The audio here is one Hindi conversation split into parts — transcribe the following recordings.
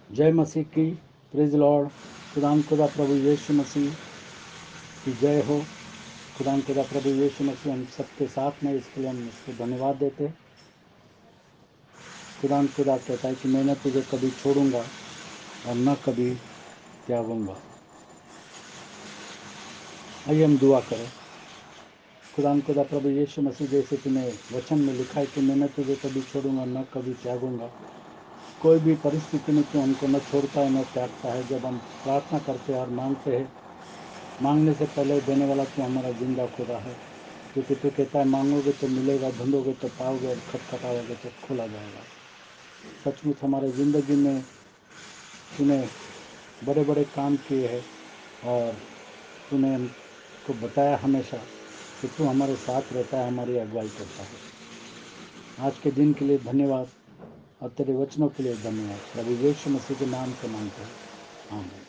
जय मसीह की, प्रेज लॉर्ड। खुदा प्रभु यीशु मसीह की जय हो। खुदा प्रभु यीशु मसीह हम सबके साथ में, इसके लिए हम उसको धन्यवाद देते। खुदा कहता है कि मैं न तुझे कभी छोड़ूंगा और न कभी त्यागूंगा। आइए हम दुआ करें। खुदा प्रभु यीशु मसीह, जैसे तूने वचन में लिखा है कि मैं न तुझे कभी छोड़ूंगा न कभी त्यागूंगा, कोई भी परिस्थिति में तू हमको न छोड़ता है न त्यागता है। जब हम प्रार्थना करते हैं और मांगते हैं, मांगने से पहले देने वाला तू हमारा जिंदा खुदा है, क्योंकि तू कहता है मांगोगे तो मिलेगा, ढूंढोगे तो पाओगे और खटखटाओगे तो खोला जाएगा। सचमुच हमारे ज़िंदगी में तूने बड़े बड़े काम किए हैं और तूने हमको बताया हमेशा कि तू हमारे साथ रहता है, हमारी अगुवाई करता है। आज के दिन के लिए धन्यवाद और तेरे वचनों के लिए धन्यवाद। प्रभु यीशु मसीह के नाम से मांगते हैं, आमीन।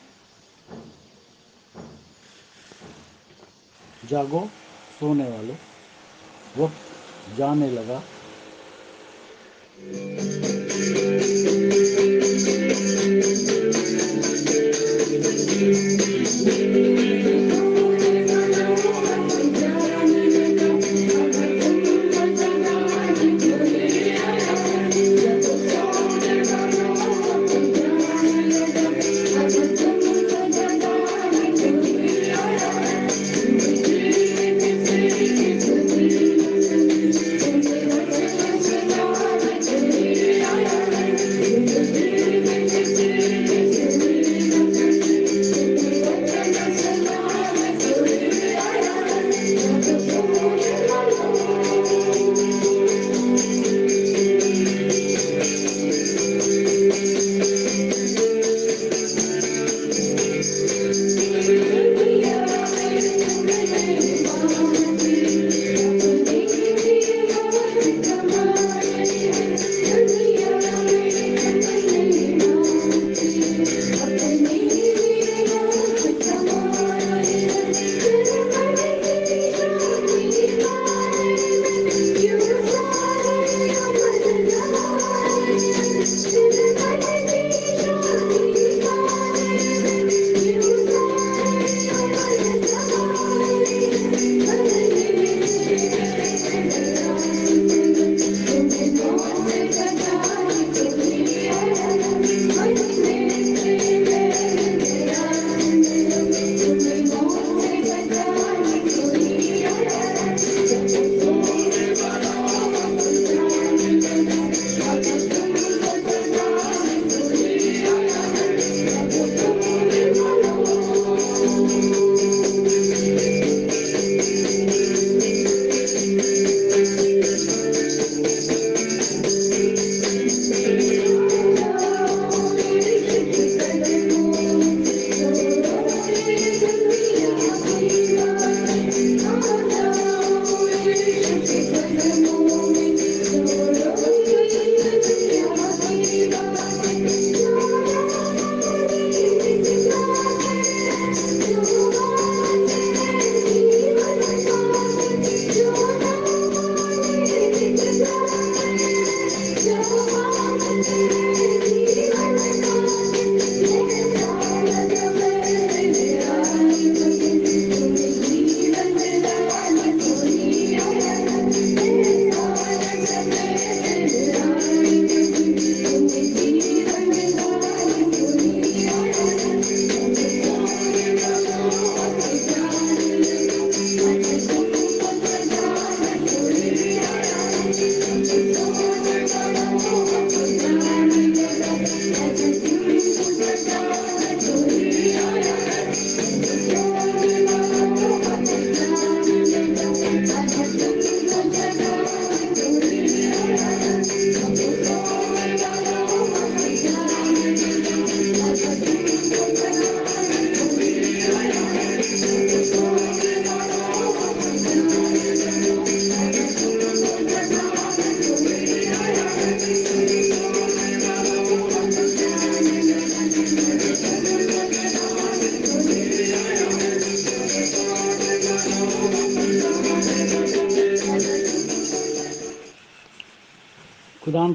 जागो सोने वालों, वक्त जाने लगा।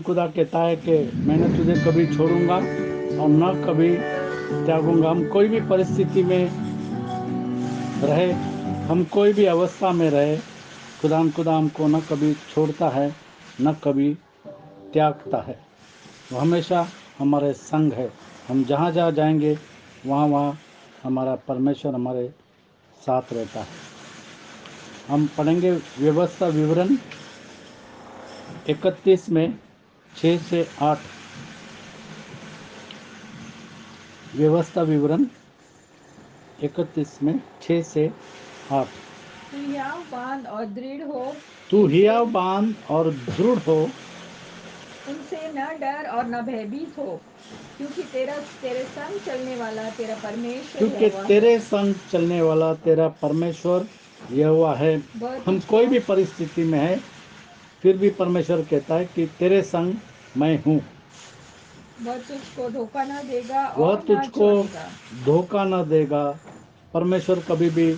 खुदा कहता है कि मैंने तुझे कभी छोड़ूंगा और न कभी त्यागूंगा। हम कोई भी परिस्थिति में रहे, हम कोई भी अवस्था में रहे, खुदा हमको न कभी छोड़ता है, न कभी त्यागता है। वो हमेशा हमारे संग है। हम जहाँ जहाँ जाएंगे वहाँ वहाँ हमारा परमेश्वर हमारे साथ रहता है। हम पढ़ेंगे व्यवस्था विवरण 31 में 6 से 8। व्यवस्था विवरण 31 में 6 से 8। तू हियाव बांध और दृढ़ हो, तू उनसे हियाव बांध और दृढ़ हो, उनसे न डर और न भयभीत हो, क्योंकि तेरे संग चलने वाला तेरा परमेश्वर क्योंकि यहोवा है। तेरे संग चलने वाला तेरा परमेश्वर यहोवा है। वह हम तुझको कोई भी परिस्थिति में है, फिर भी परमेश्वर कहता है कि तेरे संग मैं हूँ। वह तुझको धोखा न देगा वह और न तुझको छोड़ेगा। धोखा न देगा। परमेश्वर कभी भी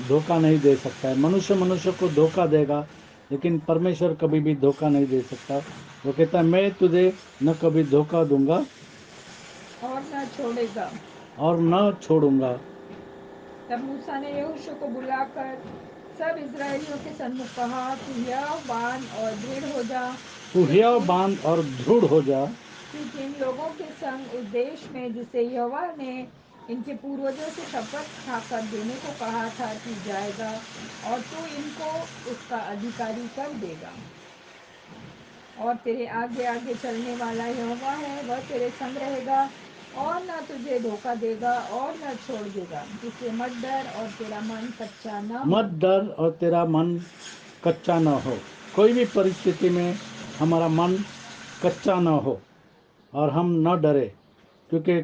धोखा नहीं दे सकता है। मनुष्य मनुष्य को धोखा देगा, लेकिन परमेश्वर कभी भी धोखा नहीं दे सकता। वो कहता है मैं तुझे न कभी धोखा दूंगा और न छोड़ेगा। और न छोड़ूंगा। तब मूसा ने यहोशू को बुलाकर सब इस्राएलियों के सन्मुख कहा, तू हियाव बांध और दृढ़ हो जा, तू हियाव क्योंकि बांध और दृढ़ हो जा, क्योंकि इन लोगों के संग उस देश में जिसे यहोवा ने इनके पूर्वजों से शपथ खाकर देने को कहा था तू जाएगा, और तू इनको उसका अधिकारी कर देगा। और तेरे आगे आगे चलने वाला यहोवा है, वह तेरे संग रहेगा और न तुझे धोखा देगा और न छोड़ देगा। इसलिए मत डर और तेरा मन कच्चा न हो। मत डर और तेरा मन कच्चा न हो। कोई भी परिस्थिति में हमारा मन कच्चा न हो और हम न डरे, क्योंकि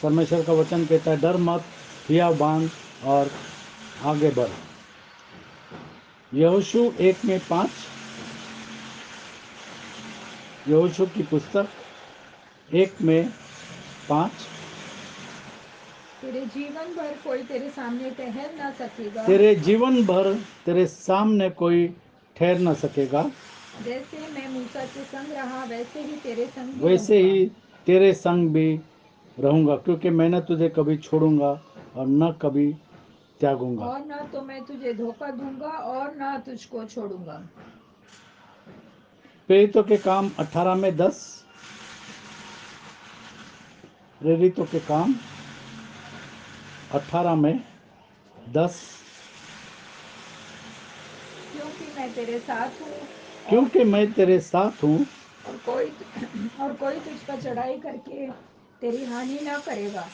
परमेश्वर का वचन कहता है डर मत, हियाव बांध और आगे बढ़। यहोशू 1:5। यहोशू की पुस्तक 1:5। तेरे जीवन भर कोई तेरे सामने ठहर न सकेगा। तेरे जीवन भर तेरे सामने कोई ठहर न सकेगा। जैसे मैं मूसा के संग रहा, वैसे ही तेरे संग भी वैसे रहूंगा। ही तेरे संग भी रहूंगा, क्योंकि मैंने तुझे कभी छोड़ूंगा और न कभी त्यागूंगा। और न तो मैं तुझे धोखा दूंगा और न तुझको छोड़ूंगा। प्रेरितों के काम 18:10। प्रेरितों के काम 18:10। क्योंकि मैं तेरे साथ हूँ, और क्योंकि मैं तेरे साथ हूँ और कोई और कोई तुझ पर चढ़ाई करके तेरी हानि न करेगा,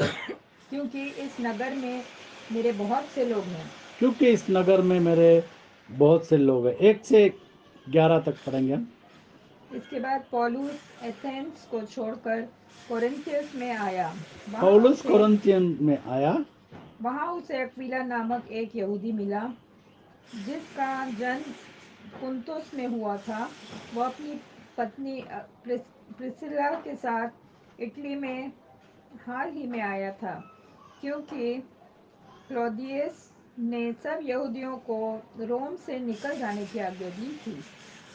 क्योंकि इस नगर में मेरे बहुत से लोग हैं। क्योंकि इस नगर में मेरे बहुत से लोग हैं। 1 से 11 तक पढ़ेंगे हम। इसके बाद पौलुस एथेंस को छोड़कर कोरिन्थियस में आया। वहाँ पौलुस उसे कोरिन्थियन में आया। वहाँ उसे अक्विला नामक एक यहूदी मिला, जिसका जन्म पुन्तुस में हुआ था। वह अपनी पत्नी प्रिस्किल्ला के साथ इटली में हाल ही में आया था, क्योंकि क्लौदियस ने सब यहूदियों को रोम से निकल जाने की आज्ञा दी थी,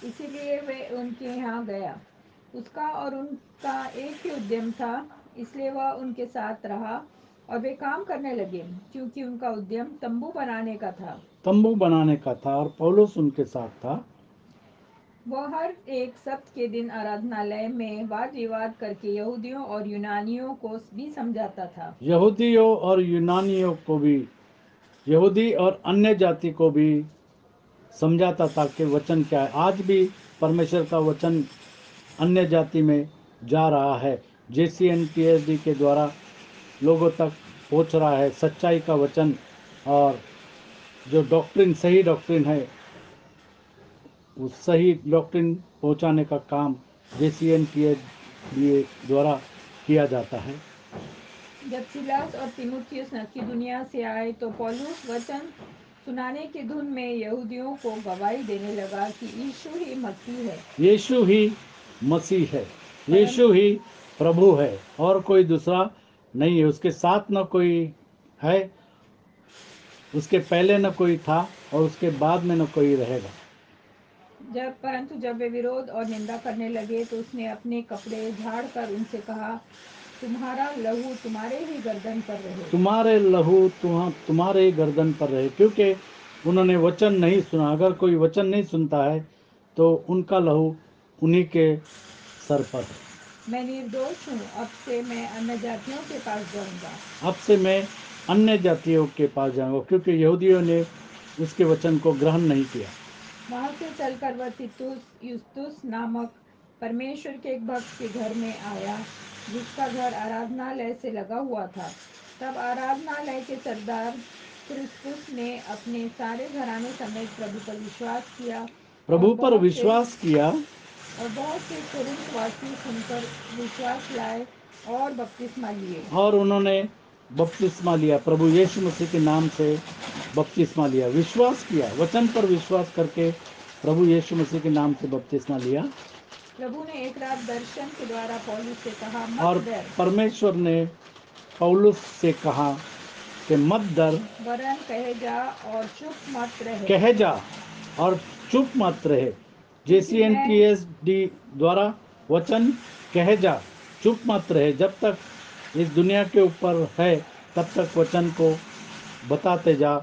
इसीलिए वे उनके यहाँ गया। उसका और उनका एक ही उद्यम था, इसलिए वह उनके साथ रहा और वे काम करने लगे, क्योंकि उनका उद्यम तंबू बनाने का था। तंबू बनाने का था और पौलुस उनके साथ था। वह हर एक सप्त के दिन आराधनालय में वाद विवाद करके यहूदियों और यूनानियों को भी समझाता था। यहूदियों और यूनानियों को भी, यहूदी और अन्य जाति को भी समझाता था कि वचन क्या है। आज भी परमेश्वर का वचन अन्य जाति में जा रहा है। JCNTSD के द्वारा लोगों तक पहुंच रहा है सच्चाई का वचन। और जो डॉक्ट्रिन, सही डॉक्ट्रिन है, उस सही डॉक्ट्रिन पहुंचाने का काम JCNTSD द्वारा किया जाता है। जब सिलास और तीमुथियुस की दुनिया से आए तो पौलुस वचन सुनाने की धुन में यहूदियों को गवाही देने लगा कि यीशु ही मसीह है। यीशु ही मसीह है, परंतु यीशु ही प्रभु है, और कोई दूसरा नहीं है। उसके साथ न कोई है, उसके पहले न कोई था और उसके बाद में न कोई रहेगा। परंतु जब वे विरोध और निंदा करने लगे तो उसने अपने कपड़े झाड़कर उनसे कहा, तुम्हारा लहू तुम्हारे ही गर्दन पर रहे। तुम्हारे लहू तुम्हारे ही गर्दन पर रहे, क्योंकि उन्होंने वचन नहीं सुना। अगर कोई वचन नहीं सुनता है तो उनका लहू उन्हीं के सर पर है। मैं निर्दोष हूँ, अब से मैं अन्य जातियों के पास जाऊंगा। अब से मैं अन्य जातियों के पास जाऊंगा, क्योंकि यहूदियों ने उसके वचन को ग्रहण नहीं किया। वहां से चलकर वह तीतुस युस्तुस नामक परमेश्वर के एक भक्त के घर में आया, जिसका घर आराधनालय से लगा हुआ था। तब आराधनालय के सरदार क्रिस्पुस ने अपने सारे घराने समेत प्रभु पर विश्वास किया, और प्रभु पर विश्वास किया बहुत से कुरिन्थ वासी सुनकर विश्वास लाए और बपतिस्मा लिए। और उन्होंने बपतिस्मा लिया। प्रभु यीशु मसीह के नाम से बपतिस्मा लिया, विश्वास किया, वचन पर विश्वास करके प्रभु यीशु मसीह के नाम से बपतिस्मा लिया। प्रभु ने एक रात दर्शन के द्वारा पौलुस से कहा, और मत डर, परमेश्वर ने पौलुस से कहा कि मत डर, वरन कहे जा और चुप मत रहे, कह जा और चुप मत रहे। क्योंकि मैं JCNTSD द्वारा वचन कह जा, चुप मत रहे। जब तक इस दुनिया के ऊपर है तब तक वचन को बताते जा,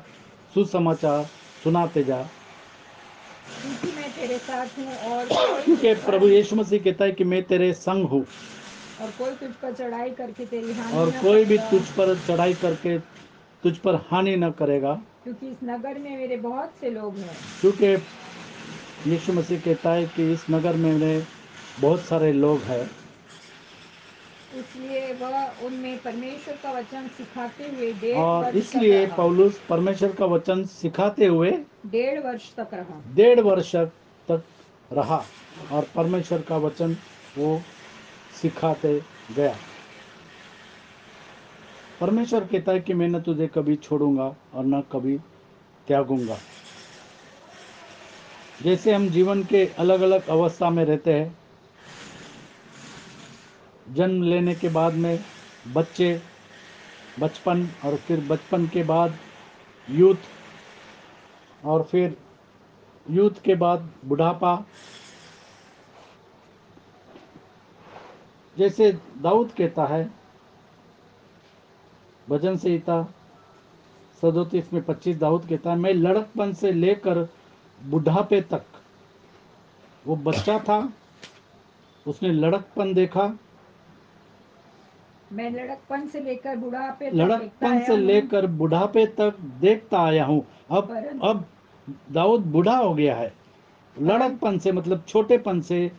सुसमाचार सुनाते जा, क्योंकि मैं तेरे साथ हूँ और क्योंकि प्रभु यीशु मसीह कहता है कि मैं तेरे संग हूँ कोई तुझ पर चढ़ाई करके तेरी हानि और न कोई भी करेगा, तुझ पर चढ़ाई करके तुझ पर हानि न करेगा। क्योंकि इस नगर में मेरे बहुत से लोग हैं। क्योंकि यीशु मसीह कहता है कि इस नगर में मेरे बहुत सारे लोग हैं, इसलिए वह उनमें परमेश्वर का वचन सिखाते हुए डेढ़ और वर्ष तक इसलिए रहा। पौलुस परमेश्वर का वचन सिखाते हुए 1.5 वर्ष तक रहा। 1.5 वर्ष तक रहा और परमेश्वर का वचन वो सिखाते गया। परमेश्वर कहता है कि मैं न तुझे कभी छोड़ूंगा और न कभी त्यागूंगा। जैसे हम जीवन के अलग अलग अवस्था में रहते हैं, जन्म लेने के बाद में बच्चे, बचपन, और फिर बचपन के बाद यूथ, और फिर यूथ के बाद बुढ़ापा। जैसे दाऊद कहता है भजन संहिता 37 में 25, दाऊद कहता है, मैं लड़कपन से लेकर बुढ़ापे तक, वो बच्चा था, उसने लड़कपन देखा, मैं लड़कपन से लेकर बुढ़ापे तक देखता लड़कपन आया से हूँ, लेकर बुढ़ापे तक देखता आया हूँ। अब परंतु अब दाऊद बूढ़ा हो गया है। परंतु लड़कपन से मतलब छोटेपन से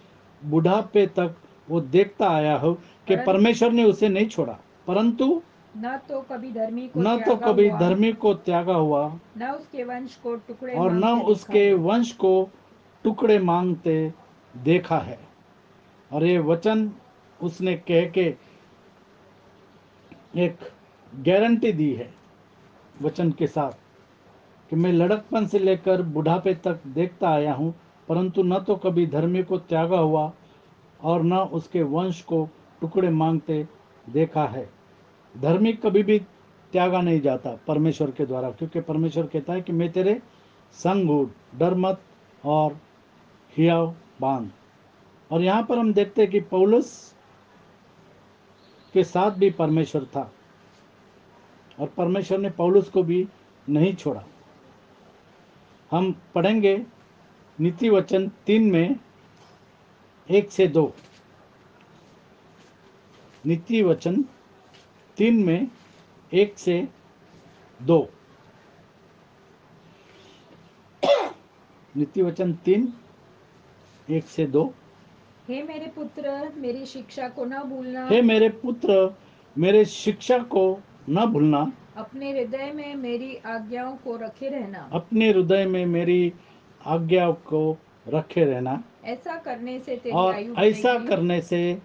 बुढ़ापे तक वो देखता आया हो कि परंतु परमेश्वर ने उसे नहीं छोड़ा, परंतु न तो कभी धर्मी को न तो त्यागा कभी हुआ, धर्मी को त्यागा हुआ न उसके वंश को टुकड़े और न मांगते देखा उसके है। वंश को टुकड़े मांगते देखा है। और ये वचन उसने कह के एक गारंटी दी है वचन के साथ कि मैं लड़कपन से लेकर बुढ़ापे तक देखता आया हूँ, परंतु न तो कभी धर्मी को त्यागा हुआ और न उसके वंश को टुकड़े मांगते देखा है। धर्मी कभी भी त्यागा नहीं जाता परमेश्वर के द्वारा, क्योंकि परमेश्वर कहता है कि मैं तेरे संग हूँ, डर मत और हियाव बांध। और यहाँ पर हम देखते हैं कि पौलुस के साथ भी परमेश्वर था और परमेश्वर ने पौलुस को भी नहीं छोड़ा। हम पढ़ेंगे नीति वचन 3 में 1 से 2। नीति वचन 3 में 1 से 2। नीति वचन 3 1 से 2। हे मेरे पुत्र, मेरी शिक्षा को न भूलना, हे मेरे पुत्र, मेरे शिक्षा को न भूलना, अपने हृदय में मेरी आज्ञाओं को रखे रहना। अपने हृदय में मेरी आज्ञा को रखे रहना, ऐसा करने से तेरी और आयु ऐसा बढ़ेगी। करने से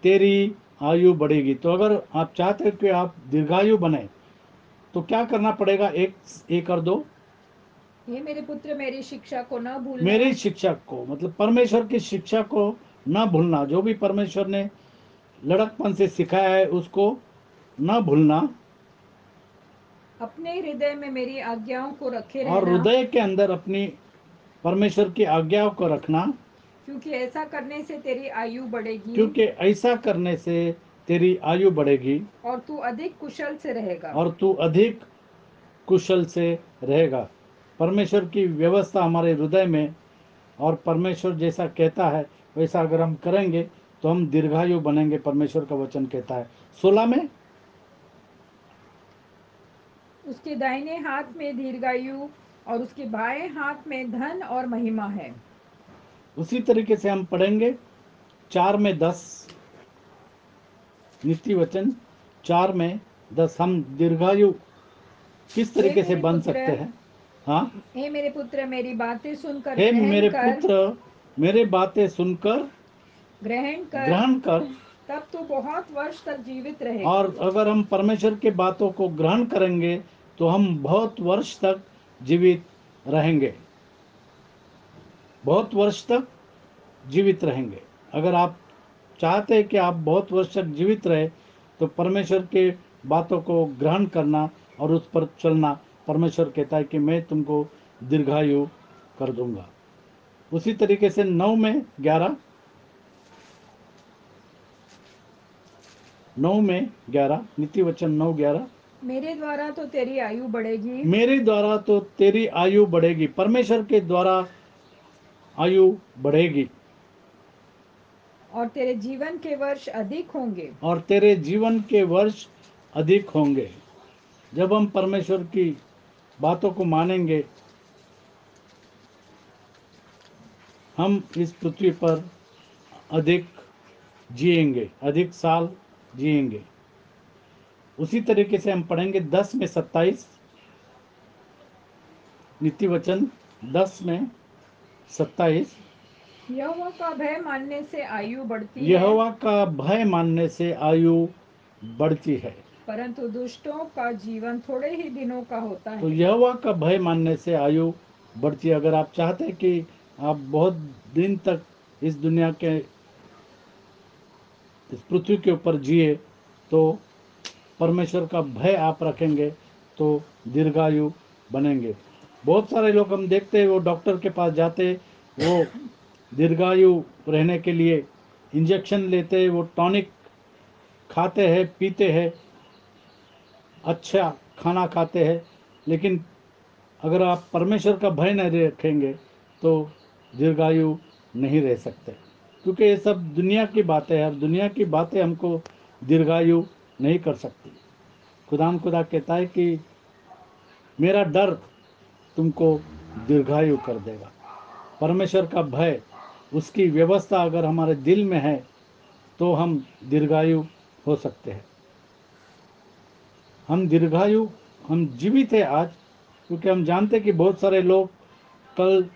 तेरी आयु बढ़ेगी। तो अगर आप चाहते हो कि आप दीर्घायु बने तो क्या करना पड़ेगा? 1 और 2। हे मेरे पुत्र, मेरी शिक्षा को न भूलना, मेरी शिक्षा को मतलब परमेश्वर की शिक्षा को न भूलना। जो भी परमेश्वर ने लड़कपन से सिखाया है उसको न भूलना, अपने हृदय में मेरी आज्ञाओं को रखे और रहना, हृदय के अंदर अपनी परमेश्वर की आज्ञाओं को रखना, क्योंकि ऐसा करने से तेरी आयु बढ़ेगी क्योंकि ऐसा करने से तेरी आयु बढ़ेगी और तू अधिक कुशल से रहेगा। और तू अधिक कुशल से रहेगा। परमेश्वर की व्यवस्था हमारे हृदय में, और परमेश्वर जैसा कहता है वैसा अगर हम करेंगे तो हम दीर्घायु बनेंगे। परमेश्वर का वचन कहता है 16 में, उसके दाहिने हाथ में दीर्घायु और उसके बाएं हाथ में धन और महिमा है। उसी तरीके से हम पढ़ेंगे 4 में 10, नीति वचन 4 में 10, हम दीर्घायु किस हे तरीके से मेरे बन पुत्र, सकते हैं। हाँ, हे मेरे पुत्र, मेरी बातें सुनकर हे ग्रहण मेरे कर, पुत्र, मेरे बातें सुनकर ग्रहण कर, ग्रहण कर। तब तू बहुत वर्ष तक जीवित रहेगा। और अगर हम परमेश्वर के बातों को ग्रहण करेंगे तो हम बहुत वर्ष तक जीवित रहेंगे, बहुत वर्ष तक जीवित रहेंगे। अगर आप चाहते हैं कि आप बहुत वर्ष तक जीवित रहे तो परमेश्वर के बातों को ग्रहण करना और उस पर चलना। परमेश्वर कहता है कि मैं तुमको दीर्घायु कर दूंगा। उसी तरीके से 9 में 11, 9 में 11, नीति वचन 9:11, मेरे द्वारा तो तेरी आयु बढ़ेगी मेरे द्वारा तो तेरी आयु बढ़ेगी। परमेश्वर के द्वारा आयु बढ़ेगी और तेरे जीवन के वर्ष अधिक होंगे। और तेरे जीवन के वर्ष अधिक होंगे। जब हम परमेश्वर की बातों को मानेंगे, हम इस पृथ्वी पर अधिक जिएंगे, अधिक साल जिएंगे। उसी तरीके से हम पढ़ेंगे 10 में 27, नीति वचन 10 में 27, यहोवा का भय मानने से आयु बढ़ती है, यहोवा का भय मानने से आयु बढ़ती है। परंतु दुष्टों का जीवन थोड़े ही दिनों का होता तो है। यहोवा का भय मानने से आयु बढ़ती है। अगर आप चाहते हैं कि आप बहुत दिन तक इस दुनिया के, इस पृथ्वी के ऊपर जिए, तो परमेश्वर का भय आप रखेंगे तो दीर्घायु बनेंगे। बहुत सारे लोग हम देखते हैं वो डॉक्टर के पास जाते, वो दीर्घायु रहने के लिए इंजेक्शन लेते हैं, वो टॉनिक खाते हैं, पीते हैं, अच्छा खाना खाते हैं, लेकिन अगर आप परमेश्वर का भय नहीं रखेंगे तो दीर्घायु नहीं रह सकते। क्योंकि ये सब दुनिया की बातें हैं और दुनिया की बातें हमको दीर्घायु नहीं कर सकती। खुदा कहता है कि मेरा डर तुमको दीर्घायु कर देगा। परमेश्वर का भय, उसकी व्यवस्था अगर हमारे दिल में है तो हम दीर्घायु हो सकते हैं। हम दीर्घायु, हम जीवित है आज, क्योंकि हम जानते हैं कि बहुत सारे लोग कल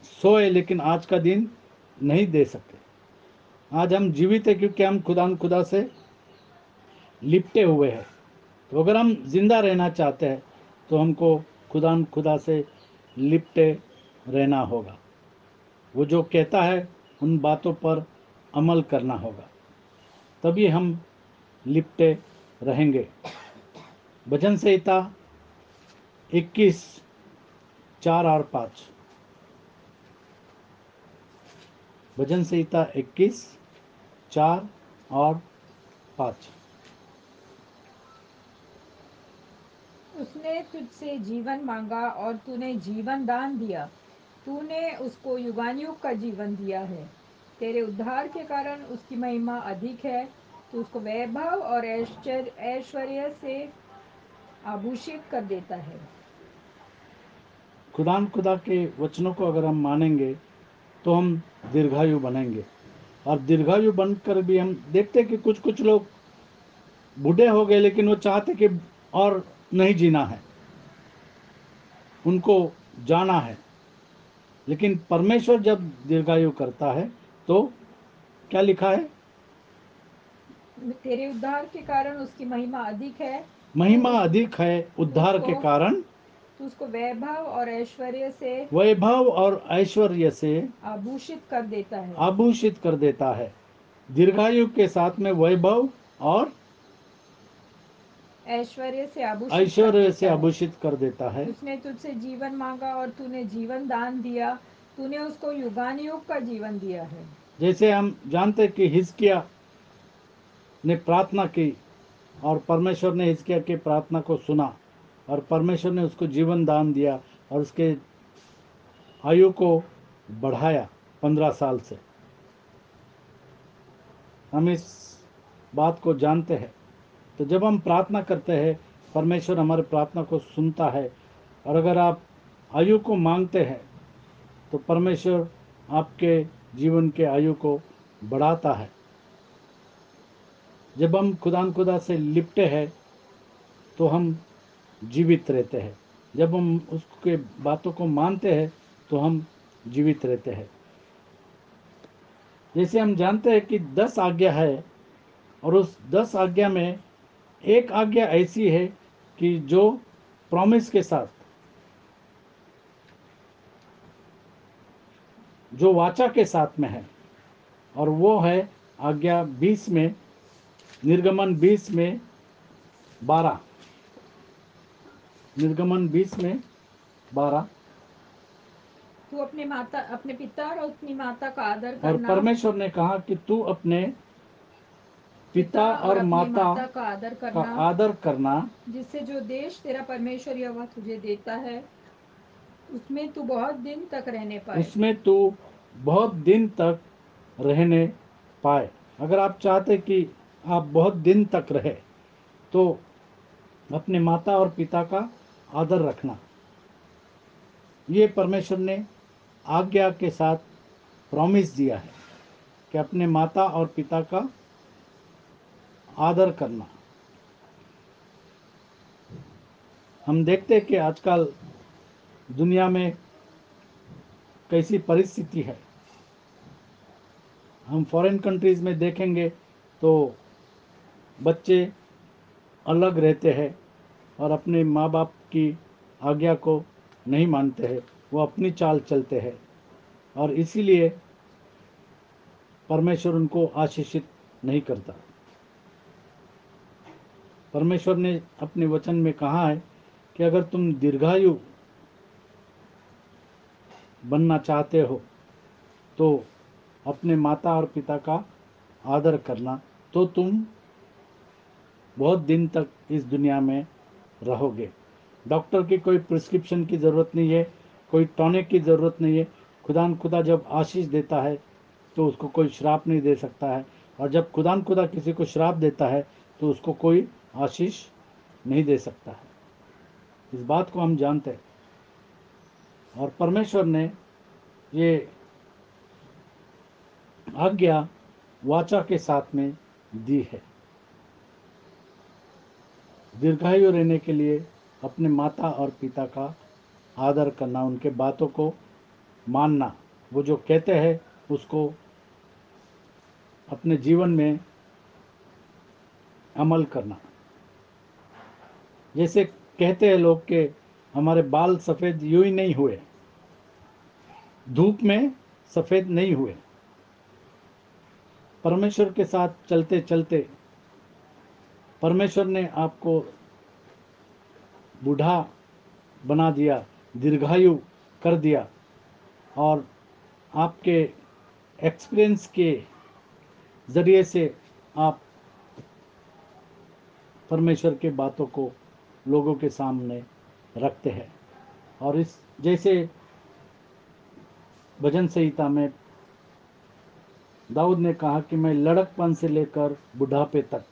सोए लेकिन आज का दिन नहीं दे सके। आज हम जीवित है क्योंकि हम खुदा से लिपटे हुए हैं। तो अगर हम जिंदा रहना चाहते हैं तो हमको खुदा से लिपटे रहना होगा। वो जो कहता है उन बातों पर अमल करना होगा, तभी हम लिपटे रहेंगे। भजन संहिता 21, 4 और 5, भजन संहिता 21, 4 और 5। उसने तुझसे जीवन मांगा और तूने जीवन दान दिया। तूने उसको युगानुयुग का जीवन दिया है। तेरे उद्धार के कारण उसकी महिमा अधिक है। तू उसको वैभव और ऐश्वर्य से आभूषित कर देता है। खुदा के वचनों को अगर हम मानेंगे तो हम दीर्घायु बनेंगे। और दीर्घायु बनकर भी हम देखते हैं कि कुछ कुछ लोग बूढ़े हो गए लेकिन वो चाहते कि और नहीं जीना है, उनको जाना है। लेकिन परमेश्वर जब दीर्घायु करता है तो क्या लिखा है, तेरे उद्धार के कारण उसकी महिमा अधिक है। तू महिमा उस अधिक है तू उद्धार के उसको कारण, तू उसको वैभव और ऐश्वर्य से वैभव और ऐश्वर्य से आभूषित कर देता है। आभूषित कर देता है। दीर्घायु के साथ में वैभव और ऐश्वर्य से आभूषित कर ऐश्वर्य से देता है। आभूषित कर देता है। उसने तुझसे जीवन मांगा और तूने जीवन दान दिया, तूने उसको युगानुयुग का जीवन दिया है। जैसे हम जानते हैं कि हिजकिया ने प्रार्थना की और परमेश्वर ने हिजकिया की प्रार्थना को सुना और परमेश्वर ने उसको जीवन दान दिया और उसके आयु को बढ़ाया 15 साल से। हम इस बात को जानते हैं। तो जब हम प्रार्थना करते हैं परमेश्वर हमारे प्रार्थना को सुनता है। और अगर आप आयु को मांगते हैं तो परमेश्वर आपके जीवन के आयु को बढ़ाता है। जब हम खुदा से लिपटे हैं तो हम जीवित रहते हैं। जब हम उसके बातों को मानते हैं तो हम जीवित रहते हैं। जैसे हम जानते हैं कि 10 आज्ञा है और उस 10 आज्ञा में एक आज्ञा ऐसी है कि जो प्रॉमिस के साथ, जो वाचा के साथ में है, और वो है आज्ञा 20 में, निर्गमन 20 में 12। निर्गमन 20 में 12। तू अपने पिता और अपनी माता का आदर और करना, परमेश्वर ने कहा कि तू अपने पिता और अपनी माता माता का आदर का करना, आदर करना, जिससे जो देश तेरा परमेश्वर यहोवा तुझे देता है उसमें तू बहुत दिन तक रहने पाए। उसमें तू बहुत दिन तक रहने पाए। अगर आप चाहते कि आप बहुत दिन तक रहे तो अपने माता और पिता का आदर रखना। ये परमेश्वर ने आज्ञा के साथ प्रॉमिस दिया है कि अपने माता और पिता का आदर करना। हम देखते हैं कि आजकल दुनिया में कैसी परिस्थिति है। हम फॉरेन कंट्रीज में देखेंगे तो बच्चे अलग रहते हैं और अपने माँ बाप की आज्ञा को नहीं मानते हैं, वो अपनी चाल चलते हैं और इसीलिए परमेश्वर उनको आशीषित नहीं करता। परमेश्वर ने अपने वचन में कहा है कि अगर तुम दीर्घायु बनना चाहते हो तो अपने माता और पिता का आदर करना, तो तुम बहुत दिन तक इस दुनिया में रहोगे। डॉक्टर की कोई प्रिस्क्रिप्शन की ज़रूरत नहीं है, कोई टॉनिक की ज़रूरत नहीं है। खुदा जब आशीष देता है तो उसको कोई श्राप नहीं दे सकता है, और जब खुदा किसी को श्राप देता है तो उसको कोई आशीष नहीं दे सकता है। इस बात को हम जानते हैं और परमेश्वर ने ये आज्ञा वाचा के साथ में दी है। दीर्घायु रहने के लिए अपने माता और पिता का आदर करना, उनके बातों को मानना, वो जो कहते हैं उसको अपने जीवन में अमल करना। जैसे कहते हैं लोग कि हमारे बाल सफ़ेद यूं ही नहीं हुए, धूप में सफ़ेद नहीं हुए। परमेश्वर के साथ चलते चलते परमेश्वर ने आपको बूढ़ा बना दिया, दीर्घायु कर दिया, और आपके एक्सपीरियंस के ज़रिए से आप परमेश्वर के बातों को लोगों के सामने रखते हैं। और इस जैसे भजन संहिता में दाऊद ने कहा कि मैं लड़कपन से लेकर बुढ़ापे तक,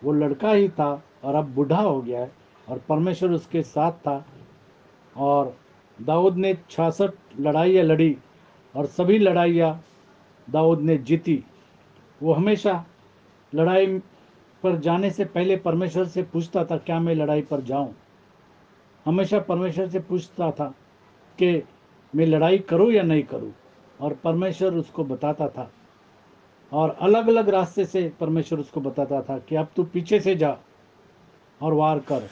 वो लड़का ही था और अब बूढ़ा हो गया है और परमेश्वर उसके साथ था। और दाऊद ने 66 लड़ाइयाँ लड़ी और सभी लड़ाइयाँ दाऊद ने जीती। वो हमेशा लड़ाई पर जाने से पहले परमेश्वर से पूछता था क्या मैं लड़ाई पर जाऊं। हमेशा परमेश्वर से पूछता था कि मैं लड़ाई करूं या नहीं करूं, और परमेश्वर उसको बताता था। और अलग अलग रास्ते से परमेश्वर उसको बताता था कि अब तू पीछे से जा और वार कर,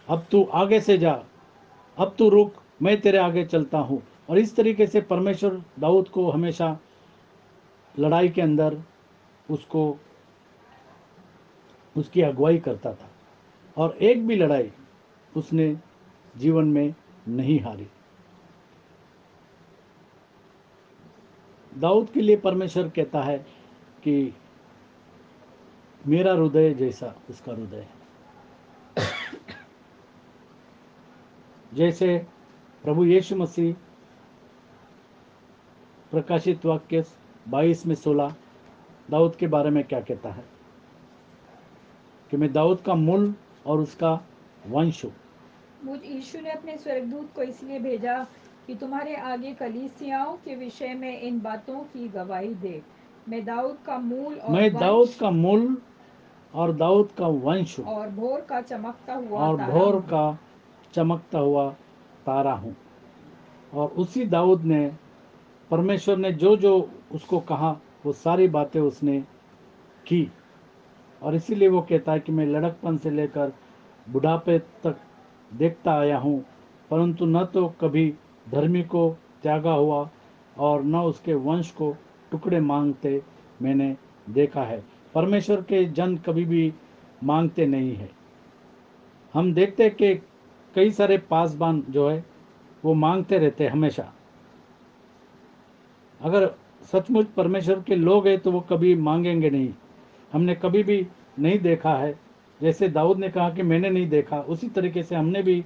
अब तू आगे से जा, अब तू रुक, मैं तेरे आगे चलता हूँ। और इस तरीके से परमेश्वर दाऊद को हमेशा लड़ाई के अंदर उसको उसकी अगुवाई करता था। और एक भी लड़ाई उसने जीवन में नहीं हारी। दाऊद के लिए परमेश्वर कहता है कि मेरा हृदय जैसा उसका हृदय है। जैसे प्रभु यीशु मसीह प्रकाशित वाक्य 22 में 16 दाऊद के बारे में क्या कहता है कि मैं दाऊद का मूल और उसका वंश हूँ। मुझ यीशु ने अपने स्वर्गदूत को इसलिए भेजा कि तुम्हारे आगे कलीसियाओं के विषय में इन बातों की गवाही दे। मैं दाऊद का मूल और मैं दाऊद वंश का मूल और दाऊद का वंश हूँ और भोर का चमकता हुआ और तारा भोर हूँ। का चमकता हुआ तारा हूँ। और उसी दाऊद ने, परमेश्वर ने जो जो उसको कहा वो सारी बातें उसने की। और इसीलिए वो कहता है कि मैं लड़कपन से लेकर बुढ़ापे तक देखता आया हूँ, परंतु न तो कभी धर्मी को त्यागा हुआ और न उसके वंश को टुकड़े मांगते मैंने देखा है। परमेश्वर के जन कभी भी मांगते नहीं है। हम देखते हैं कि कई सारे पासबान जो है वो मांगते रहते हैं हमेशा। अगर सचमुच परमेश्वर के लोग हैं तो वो कभी मांगेंगे नहीं। हमने कभी भी नहीं देखा है, जैसे दाऊद ने कहा कि मैंने नहीं देखा, उसी तरीके से हमने भी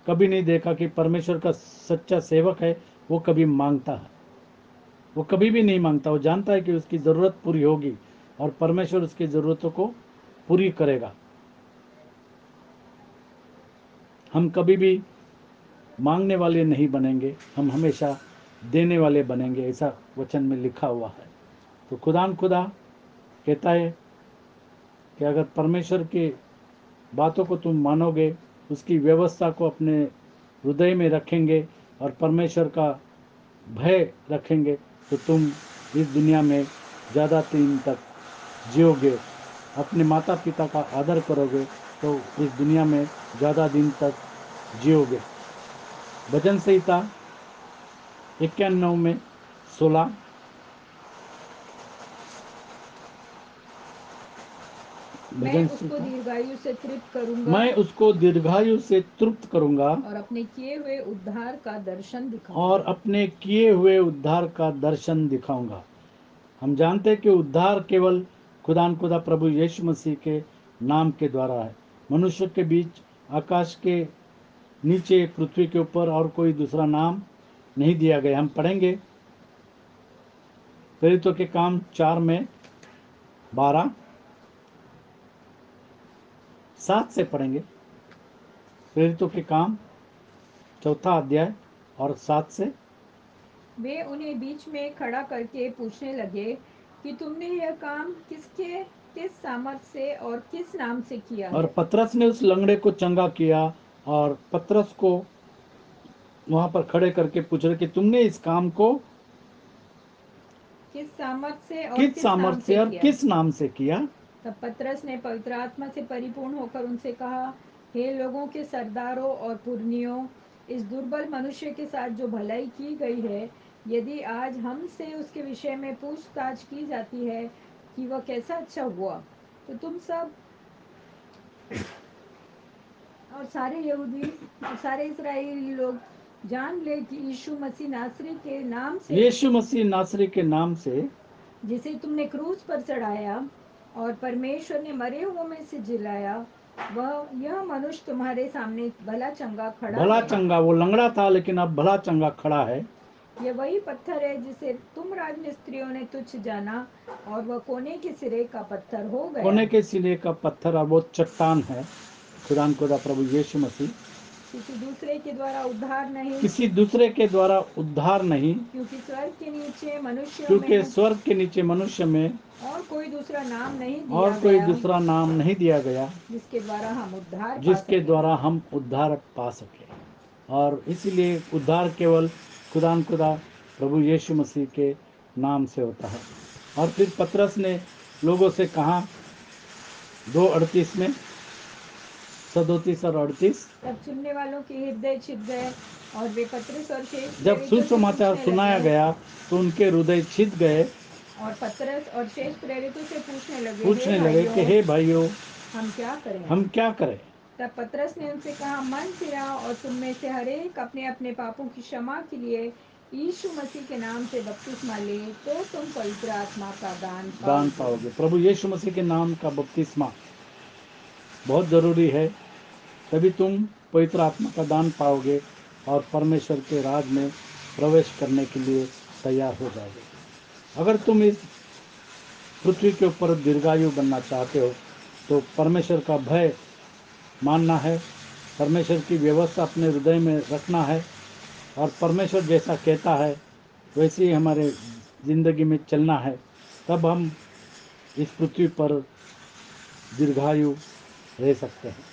कभी नहीं देखा कि परमेश्वर का सच्चा सेवक है वो कभी मांगता है। वो कभी भी नहीं मांगता। वो जानता है कि उसकी ज़रूरत पूरी होगी और परमेश्वर उसकी ज़रूरतों को पूरी करेगा। हम कभी भी मांगने वाले नहीं बनेंगे, हम हमेशा देने वाले बनेंगे, ऐसा वचन में लिखा हुआ है। तो खुदा कहता है कि अगर परमेश्वर की बातों को तुम मानोगे, उसकी व्यवस्था को अपने हृदय में रखेंगे और परमेश्वर का भय रखेंगे, तो तुम इस दुनिया में ज़्यादा दिन तक जियोगे। अपने माता पिता का आदर करोगे तो इस दुनिया में ज़्यादा दिन तक जियोगे। भजन संहिता 91 में 16। मैं भजन उसको संहिता, दीर्घायु से तृप्त करूंगा मैं उसको दीर्घायु से तृप्त करूंगा और अपने किए हुए उद्धार का दर्शन दिखाऊंगा। और अपने किए हुए उद्धार का दर्शन दिखाऊंगा। हम जानते हैं कि उद्धार केवल खुदा प्रभु यीशु मसीह के नाम के द्वारा है। मनुष्य के बीच, आकाश के नीचे, पृथ्वी के ऊपर और कोई दूसरा नाम नहीं दिया गया। हम पढ़ेंगे प्रेरितों के काम 4 में 12 7 से पढ़ेंगे। प्रेरितों के काम 4 अध्याय और 7 से। वे उन्हें बीच में खड़ा करके पूछने लगे कि तुमने यह काम किस सामर्थ से और किस नाम से किया और है। पतरस ने उस लंगड़े को चंगा किया और पतरस को वहां पर खड़े करके पूछ रहे कि तुमने इस काम को किस सामर्थ से और किस किस नाम सामर्थ्य से से और किया। किस नाम से किया। तब पतरस ने पवित्र आत्मा से परिपूर्ण होकर उनसे कहा, हे लोगों के सरदारों और पुरनियों, इस दुर्बल मनुष्य के साथ जो भलाई की गई है, यदि आज हमसे उसके विषय में पूछताछ की जाती है कि वह कैसा अच्छा हुआ, तो तुम सब और सारे यहूदी और सारे इस्राएली लोग जान ले कि यीशु मसीह नासरी के नाम से, यीशु मसीह नासरी के नाम से, जिसे तुमने क्रूस पर चढ़ाया और परमेश्वर ने मरे हुओं में से जिलाया, यह मनुष्य तुम्हारे सामने भला चंगा खड़ा भला है। चंगा, वो लंगड़ा था लेकिन अब भला चंगा खड़ा है। यह वही पत्थर है जिसे तुम राजमिस्त्रियों ने तुच्छ जाना और वह कोने के सिरे का पत्थर हो गया। कोने के सिले का पत्थर और वो चट्टान है खुदा प्रभु यीशु मसीह। किसी दूसरे के द्वारा उद्धार नहीं, किसी दूसरे के द्वारा उद्धार नहीं, क्योंकि स्वर्ग के नीचे मनुष्यों क्योंकि में स्वर्ग के नीचे मनुष्य में और कोई दूसरा नाम नहीं और दिया कोई गया दूसरा नाम नहीं दिया गया जिसके द्वारा हम उद्धार पा जिसके सकें। द्वारा हम उद्धार पा सके। और इसीलिए उद्धार केवल खुदा प्रभु यीशु मसीह के नाम से होता है। और फिर पतरस ने लोगों से कहा 2:38 में, 37 और 38, तब सुनने वालों के हृदय छिद गए और वे पतरस और शेष जब प्रेरितों से सुसमाचार पूछने सुनाया लगे गया तो उनके हृदय छिद गए। और पतरस और शेष प्रेरितों से पूछने लगे, हे पूछने लगे भाइयों, कि हे भाइयों, हम क्या करें। हम क्या करें। तब पतरस ने उनसे कहा, मन फिराओ और तुम में से हर एक अपने अपने पापों की क्षमा के लिए यीशु मसीह के नाम से बपतिस्मा ले, तो तुम पवित्र आत्मा का दान दान पाओगे। पाओगे। प्रभु यीशु मसीह के नाम का बपतिस्मा बहुत ज़रूरी है, तभी तुम पवित्र आत्मा का दान पाओगे और परमेश्वर के राज में प्रवेश करने के लिए तैयार हो जाओगे। अगर तुम इस पृथ्वी के ऊपर दीर्घायु बनना चाहते हो तो परमेश्वर का भय मानना है, परमेश्वर की व्यवस्था अपने हृदय में रखना है और परमेश्वर जैसा कहता है वैसे ही हमारे ज़िंदगी में चलना है। तब हम इस पृथ्वी पर दीर्घायु रह सकते हैं।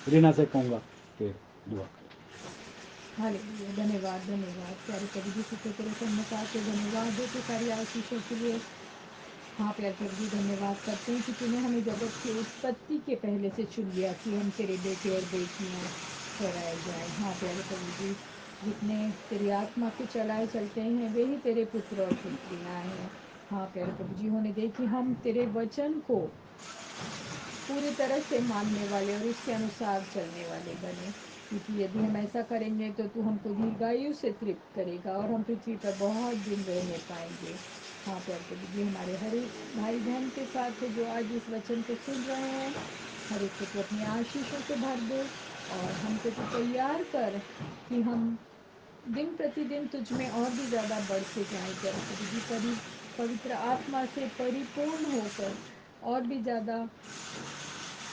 रीना से कहूँगा कि दुआ। हालेलुया, धन्यवाद धन्यवाद प्यारे प्रभु जी, फिर से तेरे सन्मुख आके धन्यवाद देते सारी आशीषों के लिए। हाँ प्यारे प्रभु जी, धन्यवाद करते हैं कि तूने हमें जगत की उत्पत्ति के पहले से चुन लिया कि हम तेरे बेटे और बेटियाँ ठहराए जाएं। हाँ प्यारे प्रभु जी, जितने तेरी आत्मा के चलाए चलते हैं वे ही तेरे पुत्र और पुत्रियाँ हैं। हाँ प्यारे प्रभु जी, होने दे कि हम तेरे वचन को पूरी तरह से मानने वाले और उसके अनुसार चलने वाले बने, क्योंकि यदि हम ऐसा करेंगे तो तू हमको दीर्घायु से तृप्त करेगा और हम पृथ्वी पर बहुत दिन रहने पाएंगे। हाँ प्यारे प्रभु जी, हमारे हर एक भाई बहन के साथ है जो आज इस वचन को सुन रहे हैं, हर एक को तू अपनी आशीषों से भर दे और हमको तू तैयार कर कि हम दिन प्रतिदिन तुझ में और भी ज़्यादा बढ़ते जाएं प्यारे प्रभु जी, पवित्र आत्मा से परिपूर्ण होकर और भी ज़्यादा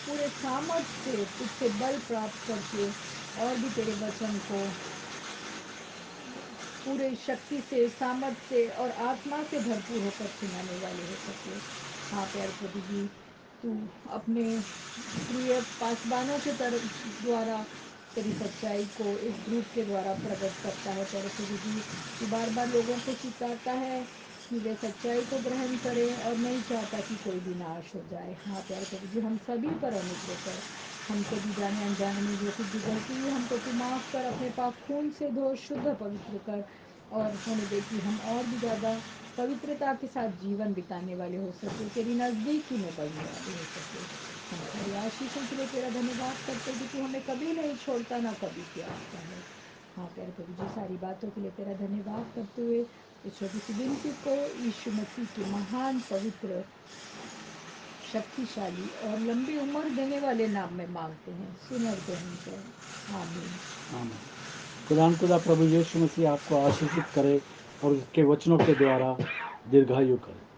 पूरे सामर्थ्य से तुझसे बल प्राप्त करके और भी तेरे वचन को पूरे शक्ति से, सामर्थ्य से और आत्मा से भरपूर होकर सुनाने वाले हो सके। हाँ प्यारे प्रभु जी, तू अपने प्रिय पासबानों के द्वारा तेरी सच्चाई को इस ग्रुप के द्वारा प्रकट करता है प्यारे प्रभु जी। तू बार बार लोगों को सिखाता है कि वे सच्चाई को ग्रहण करें और नहीं चाहता कि कोई भी नाश हो जाए। हाँ प्यारे प्रभु जी, हम सभी पर अनुग्रह कर, हमसे भी जाने अनजाने में जो कुछ भी गलती हुई हमको तू माफ़ कर, अपने पाप खून से धो, शुद्ध पवित्र कर और होने दे कि हम और भी ज़्यादा पवित्रता के साथ जीवन बिताने वाले हो सके, तेरी नज़दीकी में बढ़ने वाले हो सके। हम सारी आशीषों के लिए तेरा धन्यवाद करते कि तू हमें कभी नहीं छोड़ता, ना कभी त्यागता है। हाँ प्यारे प्रभु जी, सारी बातों के लिए तेरा धन्यवाद करते हुए इस छोटी सी विनती को यीशु मसीह के महान, पवित्र, शक्तिशाली और लंबी उम्र देने वाले नाम में मांगते हैं, सुन और ग्रहण कर। आमीन। आमीन। खुदा प्रभु यीशु मसीह आपको आशीषित करे और उसके वचनों के द्वारा दीर्घायु करे।